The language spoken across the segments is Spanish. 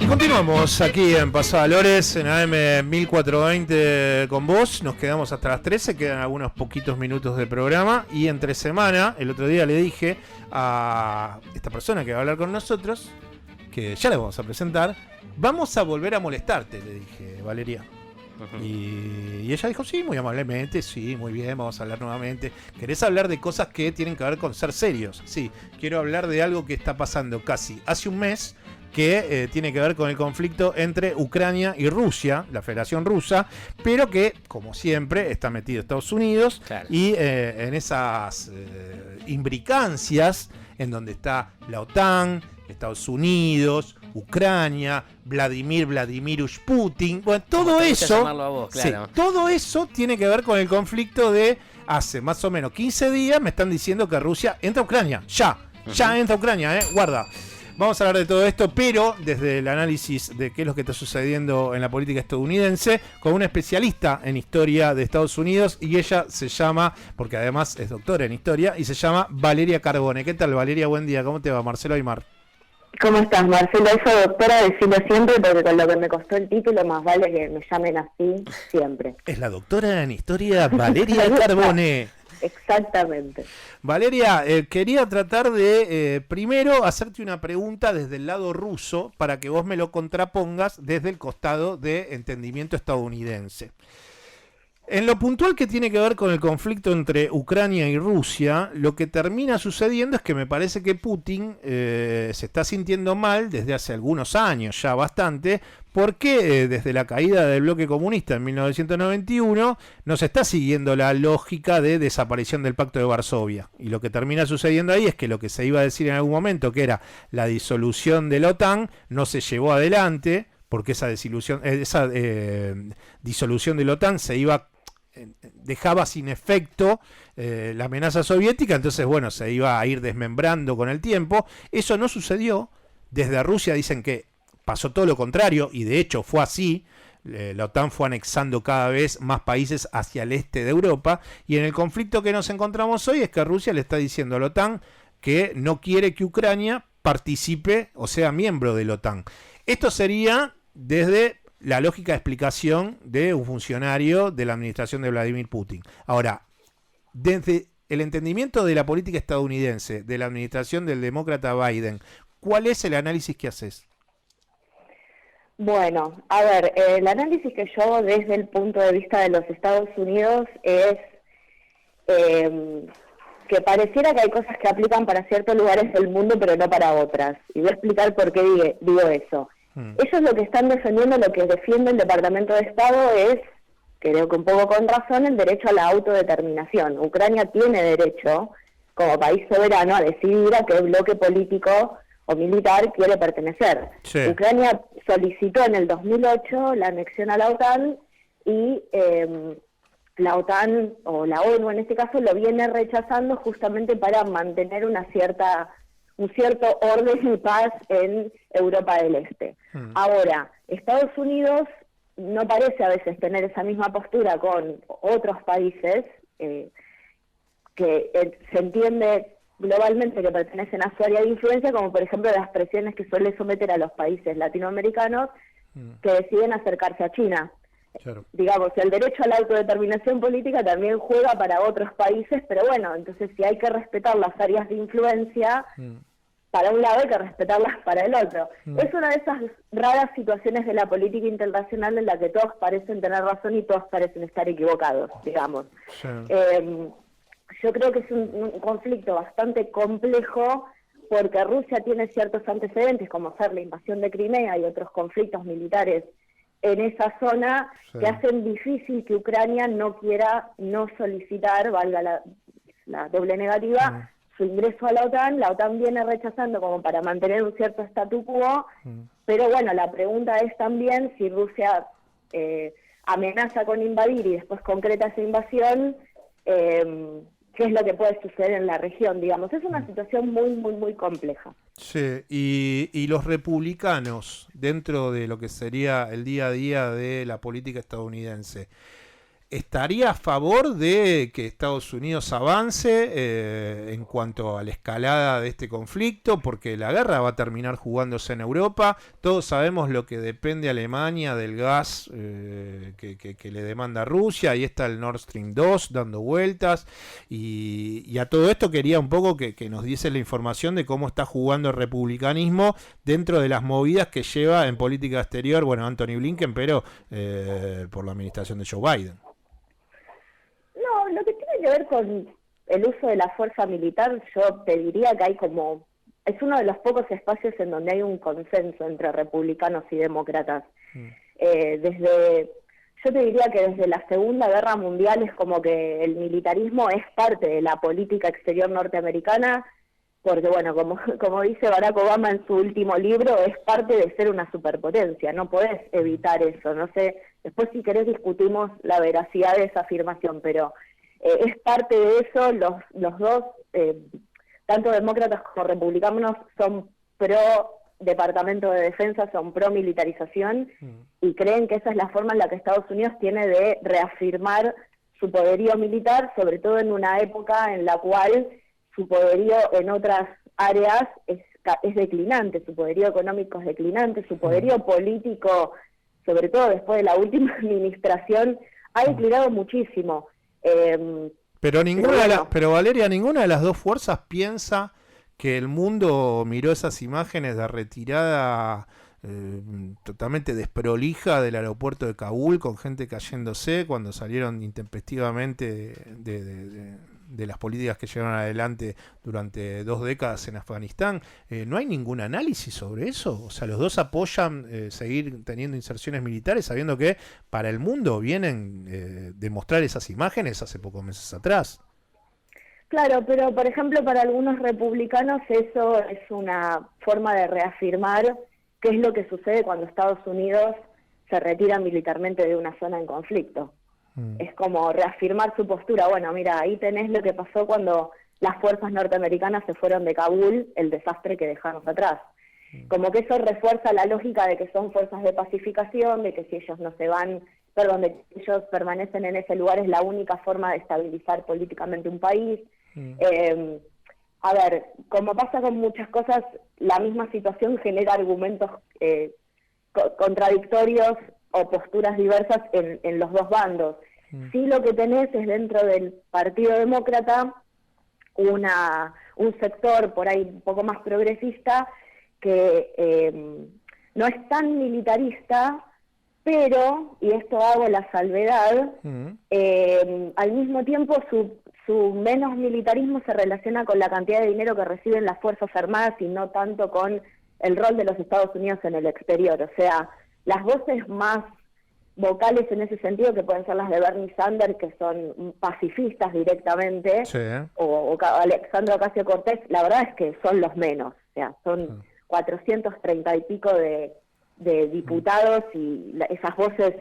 Continuamos aquí en Pasavalores, en AM 1420 con vos. Nos quedamos hasta las 13, quedan algunos poquitos minutos de programa. Y entre semana, el otro día le dije a esta persona que va a hablar con nosotros, que ya le vamos a presentar, vamos a volver a molestarte, le dije, Valeria. Y ella dijo, sí, muy amablemente, sí, muy bien, vamos a hablar nuevamente. ¿Querés hablar de cosas que tienen que ver con ser serios? Sí, quiero hablar de algo que está pasando casi hace un mes, que tiene que ver con el conflicto entre Ucrania y Rusia, la Federación Rusa, pero que, como siempre, está metido Estados Unidos, claro. Y en esas imbricancias en donde está la OTAN, Estados Unidos, Ucrania, Vladimirush Putin, bueno, todo eso, vos, claro. Sí, todo eso tiene que ver con el conflicto de hace más o menos 15 días. Me están diciendo que Rusia entra a Ucrania, ya entra a Ucrania, guarda. Vamos a hablar de todo esto, pero desde el análisis de qué es lo que está sucediendo en la política estadounidense, con una especialista en historia de Estados Unidos, y ella se llama, porque además es doctora en historia, y se llama Valeria Carbone. ¿Qué tal, Valeria? Buen día, ¿cómo te va? Marcelo Aymar. ¿Cómo estás, Marcelo? Eso, doctora, decirlo siempre, porque con lo que me costó el título, más vale que me llamen así siempre. Es la doctora en historia Valeria Carbone. Exactamente. Valeria, quería tratar de primero hacerte una pregunta desde el lado ruso para que vos me lo contrapongas desde el costado de entendimiento estadounidense. En lo puntual que tiene que ver con el conflicto entre Ucrania y Rusia, lo que termina sucediendo es que me parece que Putin se está sintiendo mal desde hace algunos años, ya bastante, porque desde la caída del bloque comunista en 1991 no se está siguiendo la lógica de desaparición del Pacto de Varsovia. Y lo que termina sucediendo ahí es que lo que se iba a decir en algún momento, que era la disolución de la OTAN, no se llevó adelante, porque esa disolución de la OTAN dejaba sin efecto la amenaza soviética, entonces bueno, se iba a ir desmembrando con el tiempo. Eso no sucedió. Desde Rusia dicen que pasó todo lo contrario, y de hecho fue así. La OTAN fue anexando cada vez más países hacia el este de Europa, y en el conflicto que nos encontramos hoy es que Rusia le está diciendo a la OTAN que no quiere que Ucrania participe o sea miembro de la OTAN. Esto sería desde la lógica de explicación de un funcionario de la administración de Vladimir Putin. Ahora, desde el entendimiento de la política estadounidense, de la administración del demócrata Biden, ¿cuál es el análisis que haces? Bueno, a ver, el análisis que yo hago desde el punto de vista de los Estados Unidos es que pareciera que hay cosas que aplican para ciertos lugares del mundo, pero no para otras. Y voy a explicar por qué digo eso. Ellos lo que están defendiendo, lo que defiende el Departamento de Estado es, creo que un poco con razón, el derecho a la autodeterminación. Ucrania tiene derecho, como país soberano, a decidir a qué bloque político o militar quiere pertenecer. Sí. Ucrania solicitó en el 2008 la anexión a la OTAN y la OTAN, o la ONU en este caso, lo viene rechazando justamente para mantener un cierto orden y paz en Europa del Este. Ahora, Estados Unidos no parece a veces tener esa misma postura con otros países que se entiende globalmente que pertenecen a su área de influencia, como por ejemplo las presiones que suele someter a los países latinoamericanos que deciden acercarse a China. Claro. Digamos, el derecho a la autodeterminación política también juega para otros países, pero bueno, entonces si hay que respetar las áreas de influencia, para un lado hay que respetarlas para el otro. Es una de esas raras situaciones de la política internacional en la que todos parecen tener razón y todos parecen estar equivocados, digamos. Sí. Yo creo que es un conflicto bastante complejo porque Rusia tiene ciertos antecedentes, como ser la invasión de Crimea y otros conflictos militares en esa zona, sí, que hacen difícil que Ucrania no quiera no solicitar, valga la doble negativa, su ingreso a la OTAN viene rechazando como para mantener un cierto statu quo, pero bueno, la pregunta es también si Rusia amenaza con invadir y después concreta esa invasión, qué es lo que puede suceder en la región, digamos. Es una situación muy, muy, muy compleja. Sí, y los republicanos, dentro de lo que sería el día a día de la política estadounidense, ¿estaría a favor de que Estados Unidos avance en cuanto a la escalada de este conflicto? Porque la guerra va a terminar jugándose en Europa. Todos sabemos lo que depende Alemania del gas que le demanda Rusia. Ahí está el Nord Stream 2 dando vueltas. Y a todo esto quería un poco que nos diese la información de cómo está jugando el republicanismo dentro de las movidas que lleva en política exterior, bueno, Anthony Blinken, pero por la administración de Joe Biden. No, lo que tiene que ver con el uso de la fuerza militar, yo te diría que hay es uno de los pocos espacios en donde hay un consenso entre republicanos y demócratas. Yo te diría que desde la Segunda Guerra Mundial es como que el militarismo es parte de la política exterior norteamericana, porque bueno, como dice Barack Obama en su último libro, es parte de ser una superpotencia, no podés evitar eso, no sé, después si querés discutimos la veracidad de esa afirmación, pero es parte de eso, los dos, tanto demócratas como republicanos, son pro Departamento de Defensa, son pro militarización, y creen que esa es la forma en la que Estados Unidos tiene de reafirmar su poderío militar, sobre todo en una época en la cual su poderío en otras áreas es declinante, su poderío económico es declinante, su poderío político, sobre todo después de la última administración, ha declinado muchísimo. Pero Valeria, ninguna de las dos fuerzas piensa que el mundo miró esas imágenes de retirada totalmente desprolija del aeropuerto de Kabul, con gente cayéndose cuando salieron intempestivamente de las políticas que llevaron adelante durante 2 décadas en Afganistán. ¿No hay ningún análisis sobre eso? O sea, los dos apoyan seguir teniendo inserciones militares, sabiendo que para el mundo vienen de mostrar esas imágenes hace pocos meses atrás. Claro, pero por ejemplo para algunos republicanos eso es una forma de reafirmar qué es lo que sucede cuando Estados Unidos se retira militarmente de una zona en conflicto. Es como reafirmar su postura. Bueno, mira, ahí tenés lo que pasó cuando las fuerzas norteamericanas se fueron de Kabul, el desastre que dejamos atrás. Como que eso refuerza la lógica de que son fuerzas de pacificación, de que si ellos no se van, de que ellos permanecen en ese lugar es la única forma de estabilizar políticamente un país. A ver, como pasa con muchas cosas, la misma situación genera argumentos contradictorios o posturas diversas en los dos bandos. Sí, lo que tenés es dentro del Partido Demócrata un sector por ahí un poco más progresista que no es tan militarista, pero, y esto hago la salvedad, al mismo tiempo su menos militarismo se relaciona con la cantidad de dinero que reciben las Fuerzas Armadas y no tanto con el rol de los Estados Unidos en el exterior. O sea, las voces más vocales en ese sentido, que pueden ser las de Bernie Sanders, que son pacifistas directamente, sí, o Alexandria Ocasio-Cortez, la verdad es que son los menos. O sea, son 430 y pico de diputados y esas voces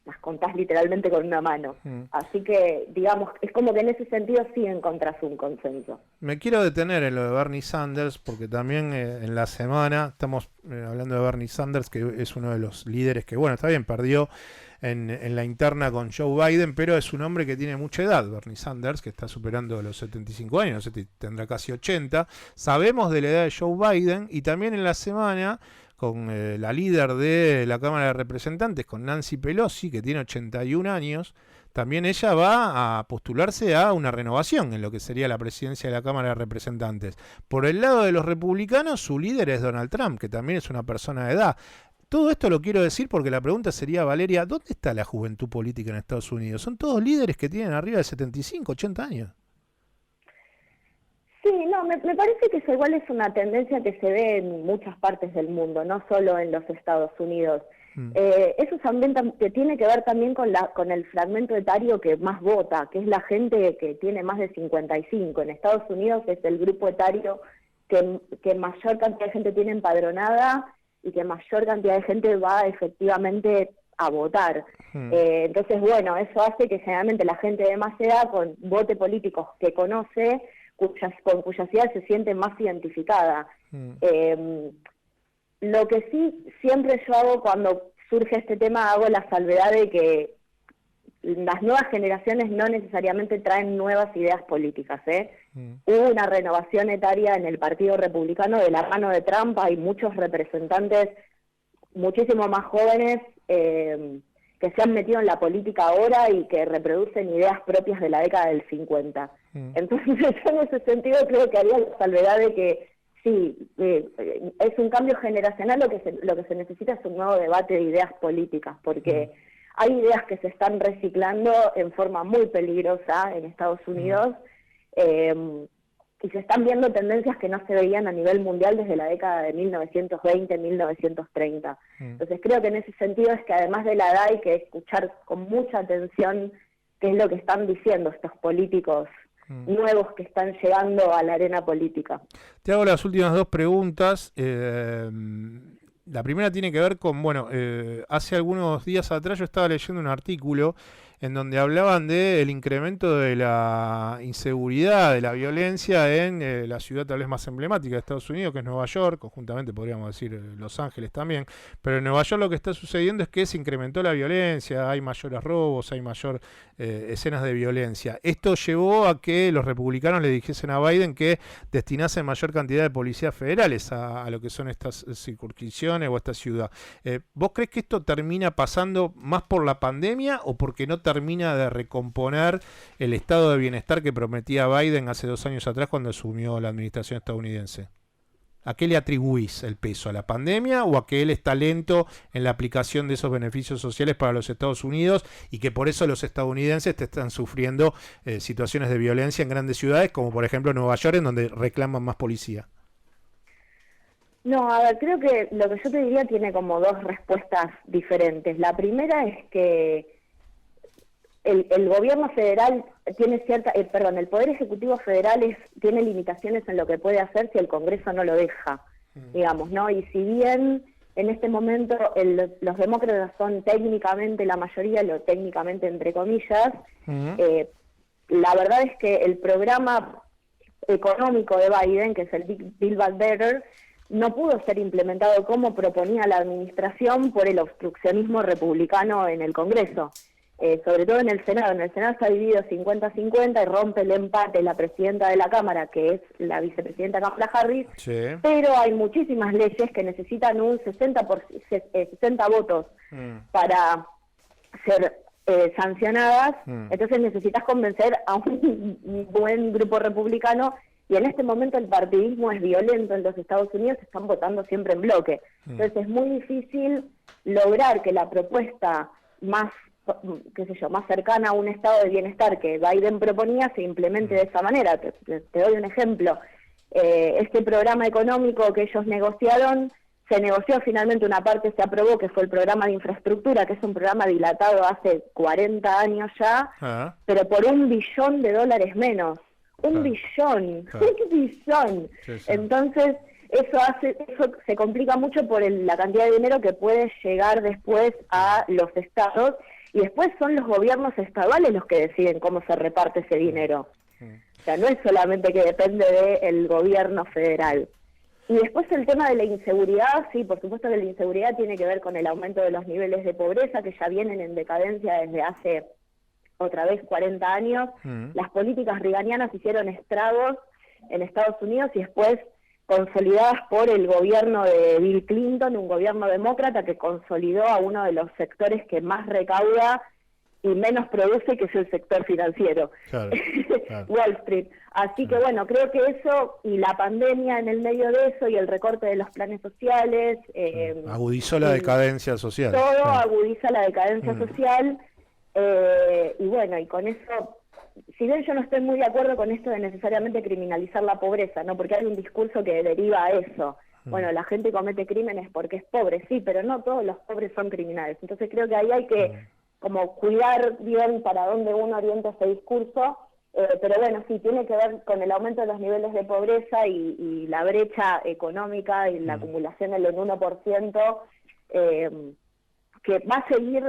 las contás literalmente con una mano. Así que, digamos, es como que en ese sentido sí encontrás un consenso. Me quiero detener en lo de Bernie Sanders, porque también en la semana estamos hablando de Bernie Sanders, que es uno de los líderes que, bueno, está bien, perdió en la interna con Joe Biden, pero es un hombre que tiene mucha edad, Bernie Sanders, que está superando los 75 años, no sé, tendrá casi 80. Sabemos de la edad de Joe Biden, y también en la semana con la líder de la Cámara de Representantes, con Nancy Pelosi, que tiene 81 años, también ella va a postularse a una renovación en lo que sería la presidencia de la Cámara de Representantes. Por el lado de los republicanos, su líder es Donald Trump, que también es una persona de edad. Todo esto lo quiero decir porque la pregunta sería, Valeria, ¿dónde está la juventud política en Estados Unidos? Son todos líderes que tienen arriba de 75, 80 años. Sí, no, me parece que eso igual es una tendencia que se ve en muchas partes del mundo, no solo en los Estados Unidos. Eso también que tiene que ver también con el fragmento etario que más vota, que es la gente que tiene más de 55. En Estados Unidos es el grupo etario que mayor cantidad de gente tiene empadronada y que mayor cantidad de gente va efectivamente a votar. Entonces, bueno, eso hace que generalmente la gente de más edad vote políticos que conoce, con cuyas ideas se siente más identificada. Lo que sí siempre yo hago cuando surge este tema, hago la salvedad de que las nuevas generaciones no necesariamente traen nuevas ideas políticas, Hubo una renovación etaria en el Partido Republicano de la mano de Trump. Hay muchos representantes muchísimo más jóvenes que se han metido en la política ahora y que reproducen ideas propias de la década del 50. Entonces yo en ese sentido creo que haría la salvedad de que sí, es un cambio generacional, lo que se necesita es un nuevo debate de ideas políticas, porque hay ideas que se están reciclando en forma muy peligrosa en Estados Unidos, y se están viendo tendencias que no se veían a nivel mundial desde la década de 1920, 1930. Entonces creo que en ese sentido es que además de la edad hay que escuchar con mucha atención qué es lo que están diciendo estos políticos nuevos que están llegando a la arena política. Te hago las últimas dos preguntas. La primera tiene que ver con, hace algunos días atrás yo estaba leyendo un artículo en donde hablaban del incremento de la inseguridad, de la violencia en la ciudad tal vez más emblemática de Estados Unidos, que es Nueva York, conjuntamente podríamos decir Los Ángeles también, pero en Nueva York lo que está sucediendo es que se incrementó la violencia, hay mayores robos, hay mayor escenas de violencia. Esto llevó a que los republicanos le dijesen a Biden que destinasen mayor cantidad de policías federales a lo que son estas circunscripciones o esta ciudad. ¿Vos crees que esto termina pasando más por la pandemia o porque no termina de recomponer el estado de bienestar que prometía Biden hace 2 años atrás cuando asumió la administración estadounidense? ¿A qué le atribuís el peso? ¿A la pandemia o a que él está lento en la aplicación de esos beneficios sociales para los Estados Unidos y que por eso los estadounidenses te están sufriendo situaciones de violencia en grandes ciudades como por ejemplo Nueva York, en donde reclaman más policía? No, a ver, creo que lo que yo te diría tiene como dos respuestas diferentes. La primera es que el gobierno federal tiene el Poder Ejecutivo Federal tiene limitaciones en lo que puede hacer si el Congreso no lo deja, digamos, ¿no? Y si bien en este momento los demócratas son técnicamente la mayoría, lo técnicamente entre comillas, la verdad es que el programa económico de Biden, que es el Build Back Better, no pudo ser implementado como proponía la administración por el obstruccionismo republicano en el Congreso. Sobre todo en el Senado. En el Senado está dividido 50-50 y rompe el empate la presidenta de la Cámara, que es la vicepresidenta Kamala Harris, pero hay muchísimas leyes que necesitan un 60 votos para ser sancionadas, entonces necesitas convencer a un buen grupo republicano, y en este momento el partidismo es violento en los Estados Unidos, están votando siempre en bloque. Entonces es muy difícil lograr que la propuesta más cercana a un estado de bienestar que Biden proponía se implemente de esa manera. Te doy un ejemplo. Este programa económico que ellos negociaron, se negoció finalmente, una parte se aprobó, que fue el programa de infraestructura, que es un programa dilatado hace 40 años ya, pero por $1 billón menos. ¡Un billón! ¡Un billón! Sí. Entonces, eso se complica mucho por la cantidad de dinero que puede llegar después a los estados, y después son los gobiernos estaduales los que deciden cómo se reparte ese dinero. O sea, no es solamente que depende del gobierno federal. Y después el tema de la inseguridad, sí, por supuesto que la inseguridad tiene que ver con el aumento de los niveles de pobreza, que ya vienen en decadencia desde hace, otra vez, 40 años. Las políticas reaganianas hicieron estragos en Estados Unidos y después consolidadas por el gobierno de Bill Clinton, un gobierno demócrata que consolidó a uno de los sectores que más recauda y menos produce, que es el sector financiero, claro. Wall Street. Así que bueno, creo que eso y la pandemia en el medio de eso y el recorte de los planes sociales... agudizó la decadencia social. Todo agudiza la decadencia social, y bueno, y con eso... Si bien yo no estoy muy de acuerdo con esto de necesariamente criminalizar la pobreza, ¿no? Porque hay un discurso que deriva a eso. Bueno, la gente comete crímenes porque es pobre, sí, pero no todos los pobres son criminales. Entonces creo que ahí hay que como cuidar bien para dónde uno orienta ese discurso, pero bueno, sí, tiene que ver con el aumento de los niveles de pobreza y la brecha económica y la acumulación del 1%, que va a seguir...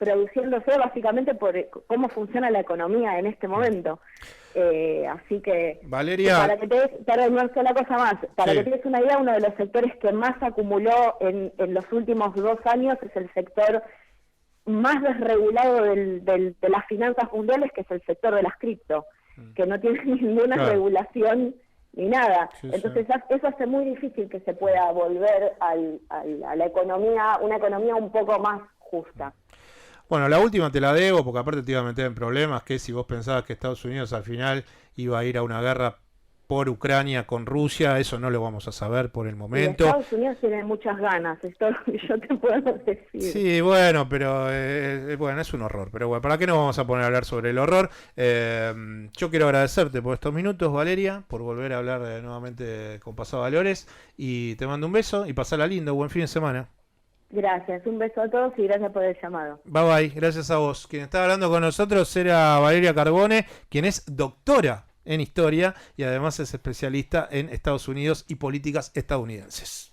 produciéndose básicamente por cómo funciona la economía en este momento. Así que, Valeria, para que te des, perdón, no sé la cosa más, para que te des una idea, uno de los sectores que más acumuló en los últimos 2 años es el sector más desregulado de las finanzas mundiales, que es el sector de las cripto, que no tiene ninguna regulación ni nada. Entonces eso hace muy difícil que se pueda volver a la economía, una economía un poco más justa. Bueno, la última te la debo, porque aparte te iba a meter en problemas, que si vos pensabas que Estados Unidos al final iba a ir a una guerra por Ucrania con Rusia, eso no lo vamos a saber por el momento. Estados Unidos tiene muchas ganas, es todo lo que yo te puedo decir. Sí, bueno, pero bueno, es un horror. Pero bueno, ¿para qué nos vamos a poner a hablar sobre el horror? Yo quiero agradecerte por estos minutos, Valeria, por volver a hablar nuevamente con Pasado Valores. Y te mando un beso y pasala lindo. Buen fin de semana. Gracias, un beso a todos y gracias por el llamado. Bye bye, gracias a vos. Quien estaba hablando con nosotros era Valeria Carbone, quien es doctora en historia y además es especialista en Estados Unidos y políticas estadounidenses.